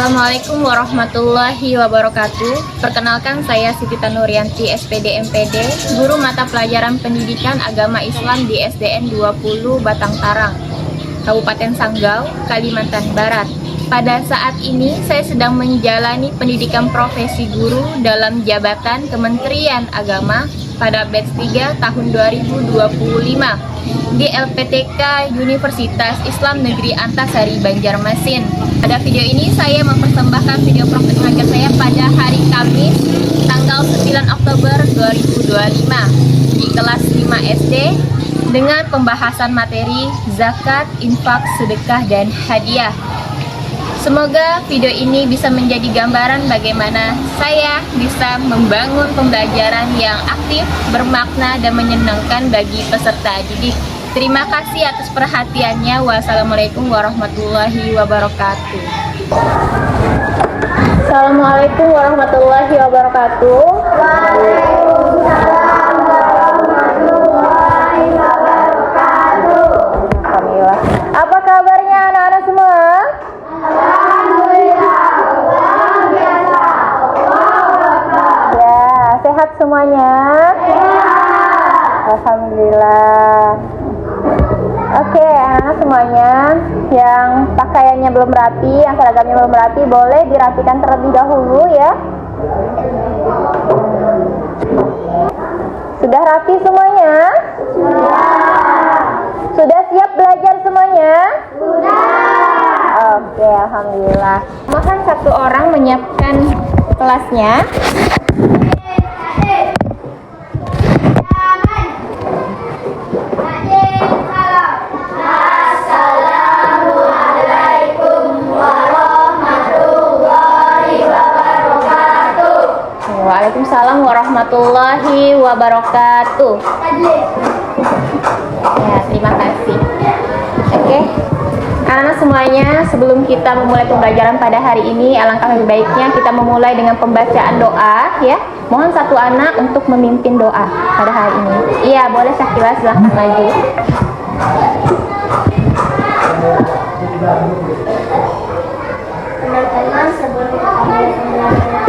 Assalamualaikum warahmatullahi wabarakatuh. Perkenalkan, saya Siti Tanurianti, SPD MPD, guru mata pelajaran pendidikan agama Islam di SDN 20 Batang Tarang, Kabupaten Sanggau, Kalimantan Barat. Pada saat ini saya sedang menjalani pendidikan profesi guru dalam jabatan Kementerian Agama pada batch 3 tahun 2025 di LPTK Universitas Islam Negeri Antasari, Banjarmasin. Pada video ini saya mempersembahkan video praktek mengajar saya pada hari Kamis tanggal 9 Oktober 2025 di kelas 5 SD dengan pembahasan materi zakat, infak, sedekah, dan hadiah. Semoga video ini bisa menjadi gambaran bagaimana saya bisa membangun pembelajaran yang aktif, bermakna, dan menyenangkan bagi peserta didik. Terima kasih atas perhatiannya. Wassalamualaikum warahmatullahi wabarakatuh. Assalamualaikum warahmatullahi wabarakatuh. Waalaikumsalam warahmatullahi wabarakatuh. Alhamdulillah. Apa kabarnya anak-anak semua? Alhamdulillah, luar biasa. Ya, sehat semuanya? Sehat. Alhamdulillah. Oke, anak-anak semuanya yang pakaiannya belum rapi, yang seragamnya belum rapi, boleh dirapikan terlebih dahulu ya. Sudah rapi semuanya? Sudah. Sudah siap belajar semuanya? Sudah. Oke, alhamdulillah. Mohon satu orang menyiapkan kelasnya. Waalaikumsalam warahmatullahi wabarakatuh. Ya, terima kasih. Oke, anak-anak semuanya, sebelum kita memulai pembelajaran pada hari ini, alangkah lebih baiknya kita memulai dengan pembacaan doa ya. Mohon satu anak untuk memimpin doa pada hari ini. Iya, boleh Syakila, silahkan maju. Teman-teman, sebelum kita mulai pembelajaran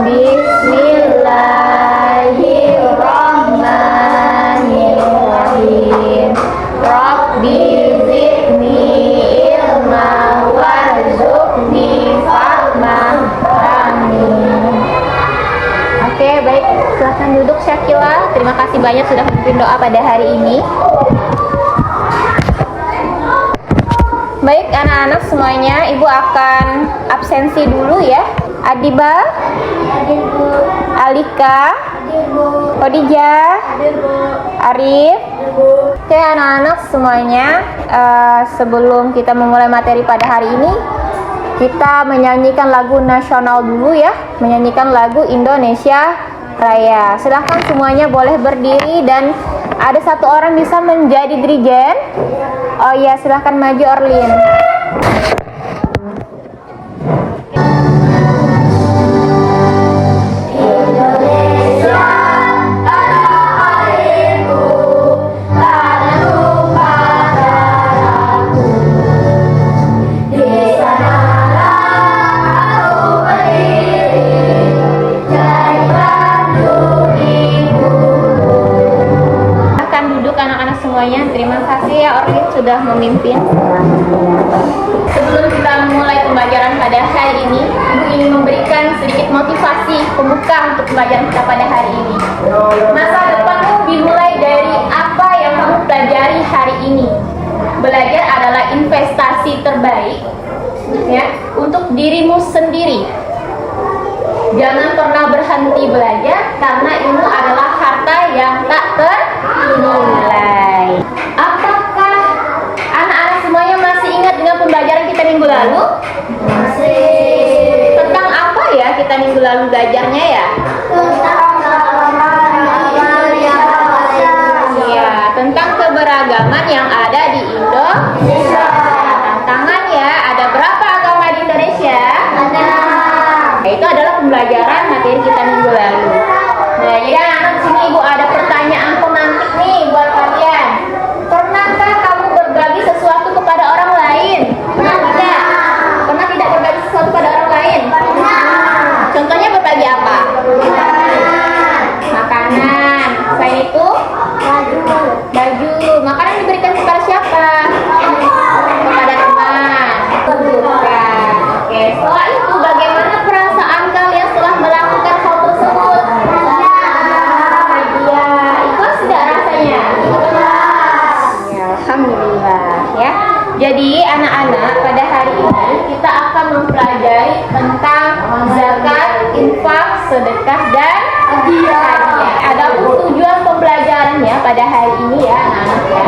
Bismillahirrahmanirrahim. Rabbi zidni ilma warzuqni fahman. Amin. Oke, baik, silahkan duduk Syakila. Terima kasih banyak sudah memimpin doa pada hari ini. Baik anak-anak semuanya, Ibu akan absensi dulu ya. Adiba, Alika, Khadijah, Arif. Oke anak-anak semuanya, sebelum kita memulai materi pada hari ini, kita menyanyikan lagu nasional dulu ya. Menyanyikan lagu Indonesia Raya. Silahkan semuanya boleh berdiri dan ada satu orang bisa menjadi dirigen. Oh iya, silahkan maju Orlin. Terima kasih ya Orlin sudah memimpin. Sebelum kita memulai pembelajaran pada hari ini, Ibu ingin memberikan sedikit motivasi pembuka untuk pembelajaran kita pada hari ini. Masa depanmu dimulai dari apa yang kamu pelajari hari ini. Belajar adalah investasi terbaik ya untuk dirimu sendiri. Jangan pernah berhenti belajar karena ilmu adalah harta yang tak ternilai. Apakah anak-anak semuanya masih ingat dengan pembelajaran kita minggu lalu? Masih. Tentang apa ya kita minggu lalu belajarnya ya? Tentang keberagaman yang ada di Indonesia. Tantangan ya, ada berapa agama di Indonesia? Ada. Itu adalah pembelajaran materi kita minggu lalu. Nah, jadi anak-anak sini Ibu ada pertanyaan pemantik nih buat kalian. Pernahkah kamu berbagi sesuatu kepada orang lain? sedekah, dan hadiah. Adapun tujuan pembelajarannya pada hari ini ya anak-anak ya.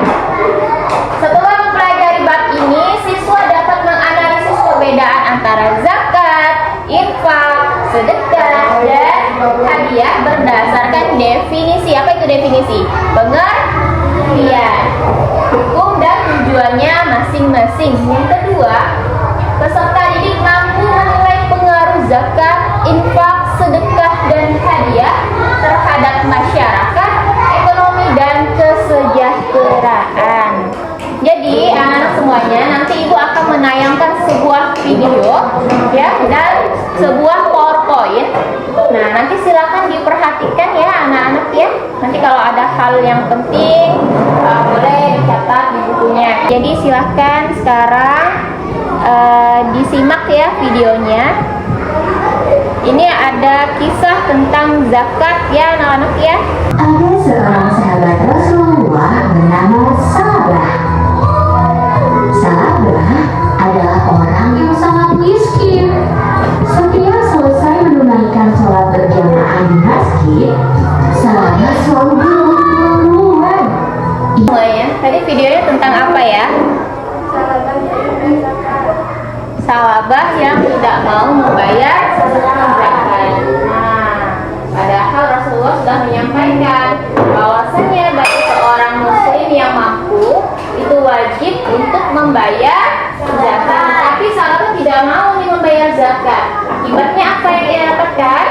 Setelah mempelajari bab ini, siswa dapat menganalisis perbedaan antara zakat, infak, sedekah, dan hadiah berdasarkan definisi. Apa itu definisi? Pengertian, hukum, dan tujuannya masing-masing. Yang kedua, peserta didik mampu menilai pengaruh zakat, infak, sedekah, dan hadiah terhadap masyarakat, ekonomi, dan kesejahteraan. Jadi anak-anak semuanya, nanti ibu akan menayangkan sebuah video ya dan sebuah PowerPoint. Nah, nanti silakan diperhatikan ya anak-anak ya. Nanti kalau ada hal yang penting boleh dicatat di bukunya. Jadi silakan sekarang disimak ya videonya. Ini ada kisah tentang zakat ya anak-anak ya. Ada seorang sahabat Rasulullah bernama Sabah. Sabah adalah orang yang sangat miskin. Setiap selesai menunaikan sholat berjamaah di masjid, Sabah selalu mengeluh. Semuanya, tadi videonya tentang apa ya? Salabah yang tidak mau membayar zakat. Nah, padahal Rasulullah sudah menyampaikan bahwasanya bagi seorang muslim yang mampu itu wajib untuk membayar zakat. Tapi Salabah tidak mau membayar zakat. Akibatnya apa yang ia dapatkan?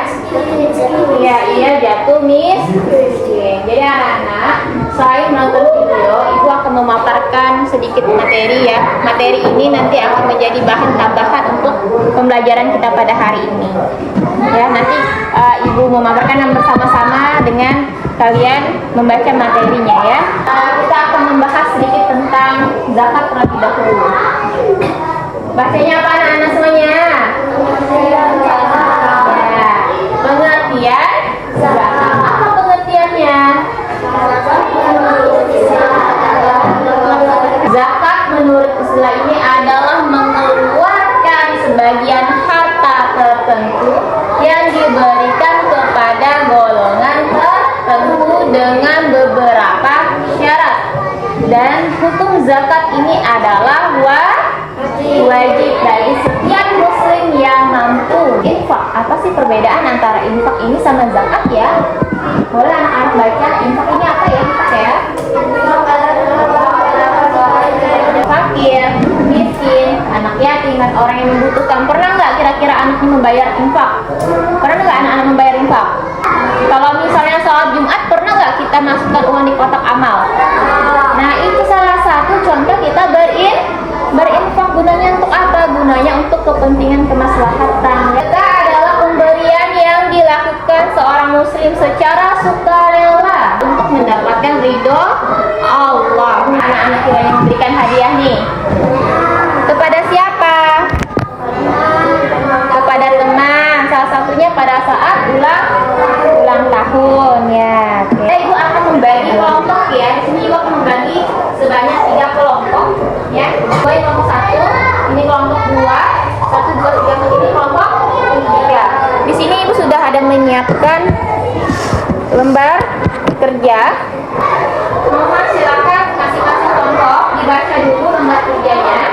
Ya, ia jatuh miskin. Jadi anak-anak, selain menonton video, ibu akan memaparkan sedikit materi ya. Materi ini nanti akan menjadi bahan tambahan untuk pembelajaran kita pada hari ini. Ya, nanti ibu memaparkan bersama-sama dengan kalian membaca materinya ya. Kita akan membahas sedikit tentang zakat terlebih dahulu. Bacanya apa anak-anak semuanya? Ya, pengertian zakat. Apa pengertiannya? Zakat menurut istilah ini adalah mengeluarkan sebagian harta tertentu yang diberikan kepada golongan tertentu dengan beberapa syarat. Dan hukum zakat ini adalah wajib bagi setiap muslim yang mampu. Infak, apa sih perbedaan antara infak ini sama zakat ya? Boleh anak-anak baca infak ini apa ya? Infak ya? Fakir, miskin, anak yatim, dan orang yang membutuhkan. Pernah nggak kira-kira anaknya membayar infak? Pernah nggak anak-anak membayar infak? Kalau misalnya sholat Jumat, pernah nggak kita masukkan uang di kotak amal? Nah, itu salah satu contoh kita berinfak. Gunanya untuk apa? Gunanya untuk kepentingan kemaslahatan. Zakat adalah pemberian yang dilakukan seorang muslim secara sukarela untuk mendapatkan ridho Allah. Anak-anak kita yang memberikan hadiah nih. Kepada siapa? Kepada teman. Salah satunya pada saat ulang tahun ya. Oke. Ibu akan membagi kelompok ya. Di sini ibu akan membagi sebanyak 3 kelompok ya. Ini kelompok 1, ini kelompok 2, 1, 2, 3, ini kelompok 3. Di sini ibu sudah ada menyiapkan lembar kerja. Mohon silakan masing-masing kelompok dibaca dulu lembar kerjanya.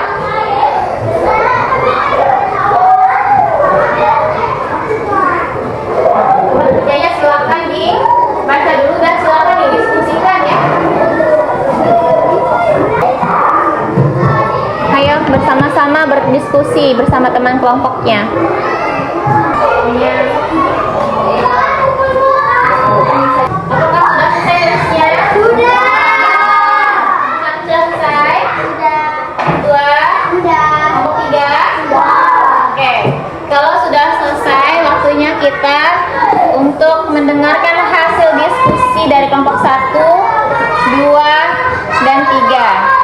Lembar kerjanya silakan dibaca dulu dan silakan didiskusikan ya. Ayo bersama-sama berdiskusi bersama teman kelompoknya. Apakah sudah selesai listnya? Sudah. Sudah selesai? Sudah. 2? Sudah. Kelompok 3? Sudah. Oke. Kalau sudah selesai, waktunya kita untuk mendengarkan hasil diskusi dari kelompok 1, 2, dan 3.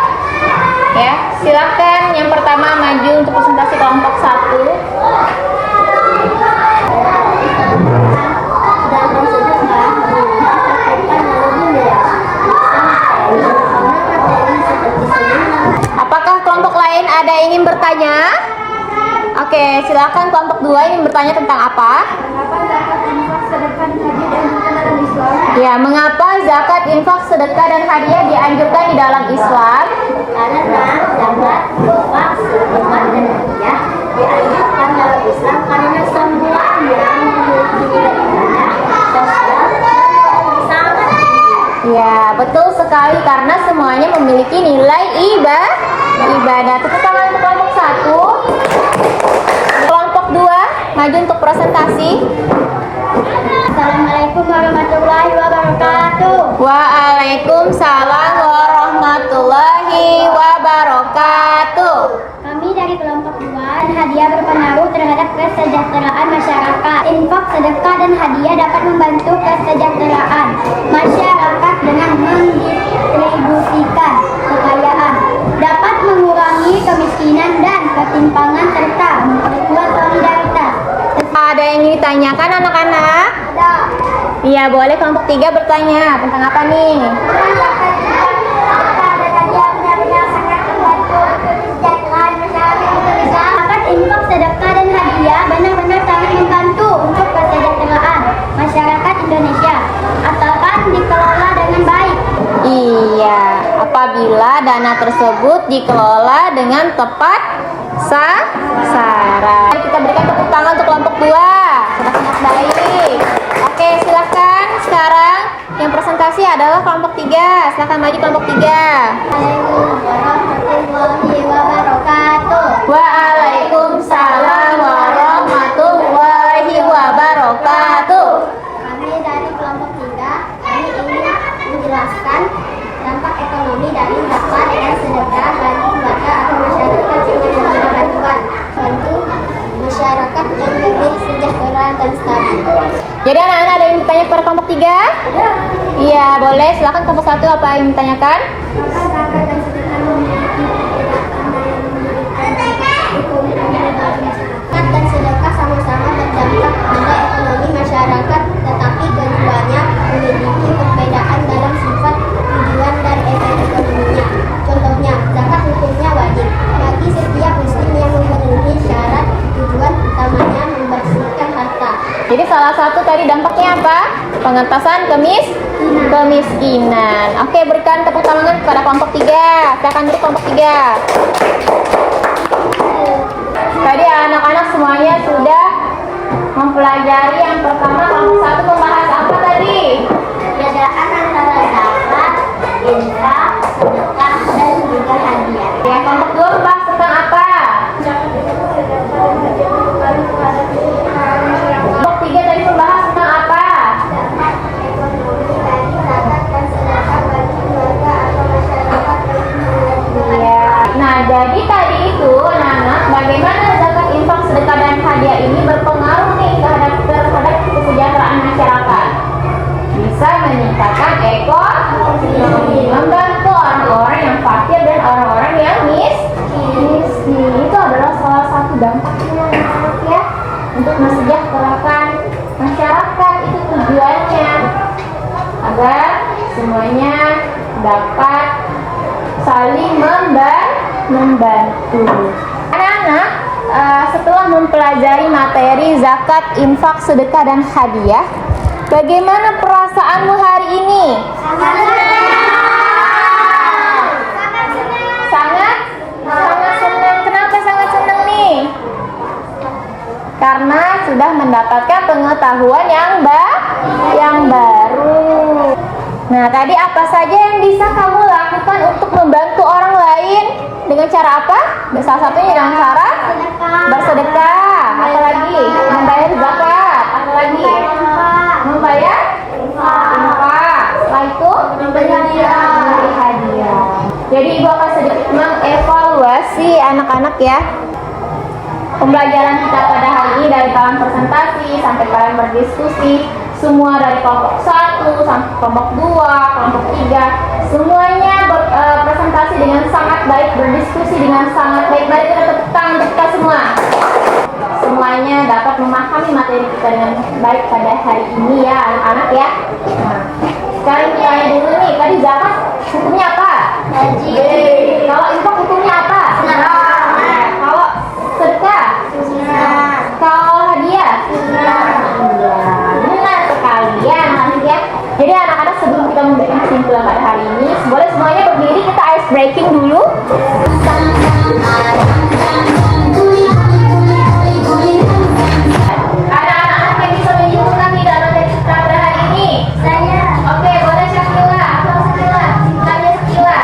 Ya, silakan yang pertama maju untuk presentasi kelompok 1. Apakah kelompok lain ada yang ingin bertanya? Oke, silakan kelompok 2 ingin bertanya tentang apa? sedekah, dan hadiah dianjurkan dalam Islam? Ya, mengapa zakat, infak, sedekah, dan hadiah dianjurkan di dalam Islam? Karena zakat, infak, sedekah, dan hadiah dianjurkan dalam Islam karena semuanya memiliki nilai ibadah, sosial, sangat tinggi. Ya, betul sekali karena semuanya memiliki nilai ibadah. Tepuk tangan untuk kelompok 1. Kelompok 2, maju untuk presentasi. Assalamualaikum warahmatullahi wabarakatuh. Waalaikumsalam warahmatullahi wabarakatuh. Kami dari kelompok 2, hadiah berpengaruh terhadap kesejahteraan masyarakat. Infak, sedekah, dan hadiah dapat membantu kesejahteraan masyarakat dengan mendistribusikan kekayaan, dapat mengurangi kemiskinan dan ketimpangan serta memperkuat solidaritas. Ada yang ingin ditanyakan anak-anak? Ada. Iya, boleh kelompok 3 bertanya tentang apa nih? Infak, sedekah, dan hadiah benar-benar sangat membantu untuk kesejahteraan masyarakat Indonesia asalkan dikelola dengan baik. Iya, apabila dana tersebut dikelola dengan tepat sasaran. Kita berikan tepuk tangan untuk kelompok 2. Sudah sangat baik. Oke, silakan. Sekarang yang presentasi adalah kelompok 3. Silakan maju kelompok 3. Assalamualaikum warahmatullahi wabarakatuh. Waalaikumsalam warahmatullahi wabarakatuh. Kami dari kelompok 3, kami ingin menjelaskan dampak ekonomi dari zakat dan sedekah bagi keluarga atau masyarakat yang menerima bantuan. Bantu masyarakat yang lebih sejahtera dan stabil. Jadi anak-anak ada yang bertanya pada kelompok 3? Iya, boleh. Silakan kelompok 1 apa yang ditanyakan? Maka zakat dan sedekah memiliki perbedaan yang memberikan dampak ekonomi bagi masyarakat. Zakat dan sedekah sama-sama berdampak pada ekonomi masyarakat, tetapi keduanya memiliki perbedaan dalam sifat, tujuan, dan efek ekonominya. Contohnya, zakat hukumnya wajib bagi setiap muslim yang memenuhi syarat, tujuan utamanya membersihkan harta. Jadi salah satu tadi dampaknya apa? Pengentasan kemiskinan. Oke, berikan tepuk tangan kepada kelompok 3. Silakan duduk kelompok 3. Tadi anak-anak semuanya sudah mempelajari yang pertama kelompok 1 membahas apa tadi? Perbedaan antara zakat, infak, sedekah, dan juga hadiah. Ya, kelompok 2 membahas tentang apa? Kelompok 3 tadi membahas tentang apa? Dampak ekonomi dari zakat dan sedekah bagi keluarga atau masyarakat yang menerima. Iya. Nah, jadi tadi itu anak-anak bagaimana zakat, infak, sedekah, dan hadiah ini berpengaruh nih terhadap kesejahteraan masyarakat. Bisa meningkatkan ekonomi, membantu orang-orang yang fakir dan orang-orang yang miskin. Itu adalah salah satu dampaknya anak-anak ya, untuk mensejahterakan masyarakat. Itu tujuannya agar semuanya dapat saling membantu. Anak-anak, setelah mempelajari materi zakat, infak, sedekah, dan hadiah, bagaimana perasaanmu hari ini? Sangat senang. Kenapa sangat senang nih? Karena sudah mendapatkan pengetahuan yang baru. Nah, tadi apa saja yang bisa kamu lakukan untuk membantu orang lain? Dengan cara apa? Salah satunya dengan cara bersedekah. Apa lagi? Membayar zakat. Apa lagi? Membayar infak. Setelah itu memberi hadiah. Jadi ibu akan sedikit mengevaluasi anak-anak ya. Pembelajaran kita pada hari ini dari kalian presentasi sampai kalian berdiskusi, semua dari kelompok 1 sampai kelompok 2, kelompok 3, semuanya berpresentasi dengan sangat baik, berdiskusi dengan sangat baik. Mari kita tepuk tangan untuk kita semua. Semuanya dapat memahami materi kita dengan baik pada hari ini ya anak-anak ya. Nah, sekarang kita tanya dulu nih, tadi zakat hukumnya apa? Wajib. Kalau infak hukumnya apa? Kalau sedekah? Kalau hadiah? Iya. Benar breaking dulu. Ada anak-anak yang bisa menyimpulkan tidak ada citra pada hari ini? Saya. Oke, boleh Syakila. Apa Syakila? Simpulannya Syakila.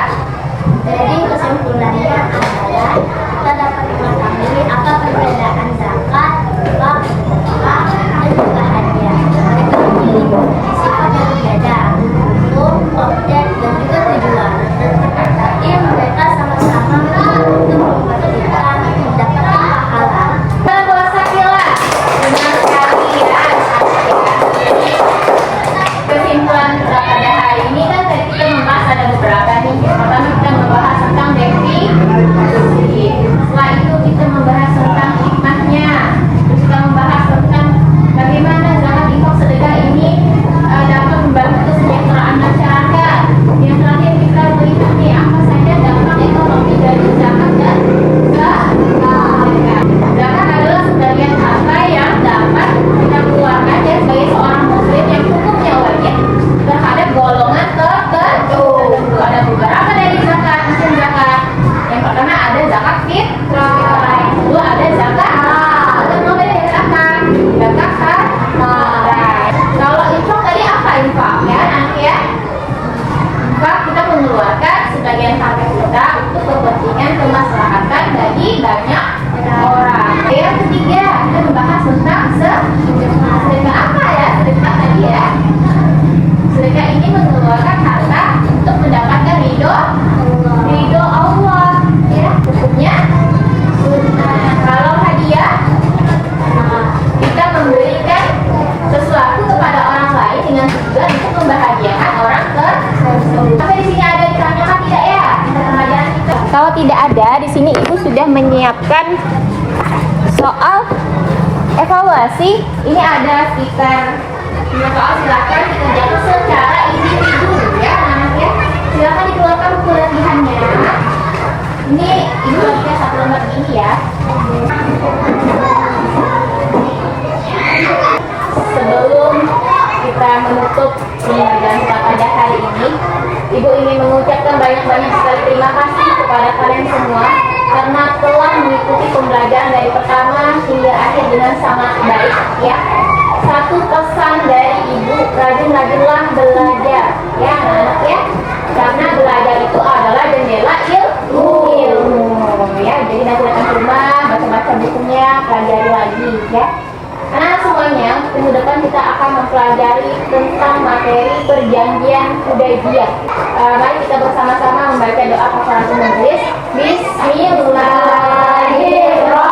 Jadi kesimpulannya adalah kita dapat mengetahui apa perbedaan zakat, infak, sedekah, dan juga hadiah. Mereka memiliki sifat yang berbeda, hukum, objek, dan juga tujuan. Dan tetapi mereka sama-sama untuk membuat kita mendapatkan pahala. Nah, buat Syakila. Benar sekali ya. Kesimpulan pada hari ini kan tadi kita membahas ada beberapa nih. Pertama kita membahas tentang definisi. Setelah itu kita membahas tentang hikmahnya. Terus kita membahas tentang bagaimana zakat, infak, sedekah ini dapat membantu kesejahteraan masyarakat. Yang terakhir kita melihat nih apa saja dampak ekonomi dari zakat dan sedekah. Zakat adalah sebagian harta yang dapat kita keluarkan ya sebagai seorang muslim yang hukumnya wajib terhadap golongan tertentu. Ada beberapa dari zakat, macam zakat. Yang pertama ada zakat fitrah, yang kedua ada zakat kedua ada zakat harta. Kalau infak tadi apa infak ya nanti ya? Infak kita mengeluarkan sebagian harta kita untuk kepentingan kemaslahatan bagi banyak orang. Yang ketiga kita membahas tentang sedekah apa ya? Sedekah tadi ya. Sedekah ini mengeluarkan harta untuk mendapatkan ridho Allah ya, hukumnya sunnah. Kalau hadiah kita memberikan sesuatu kepada orang lain dengan tujuan untuk membahagiakan orang tersebut. Tapi di sini ada ditanyakan tidak ya pelajaran kita? Kalau tidak ada, di sini ibu sudah menyiapkan soal evaluasi. Ini ada sekitar 5 soal, silakan dikerjakan secara individu ya anak ya. Silakan dikeluarkan buku latihannya. Ini ibu bagikan satu lembar ini ya. Sebelum kita menutup pembelajaran kita pada hari ini, ibu ingin mengucapkan banyak-banyak sekali terima kasih kepada kalian semua karena telah mengikuti pembelajaran dari pertama hingga akhir dengan sangat baik ya. Satu pesan dari ibu, rajin-rajinlah belajar ya anak-anak ya, karena belajar itu adalah jendela ilmu ya. Jadi nanti datang ke rumah, baca-baca bukunya, pelajari lagi ya. Anak semuanya, minggu depan kita akan mempelajari tentang materi perjanjian Hudaybiyah. Mari kita bersama-sama membaca doa kafaratul majlis. Bismillahirrahmanirrahim.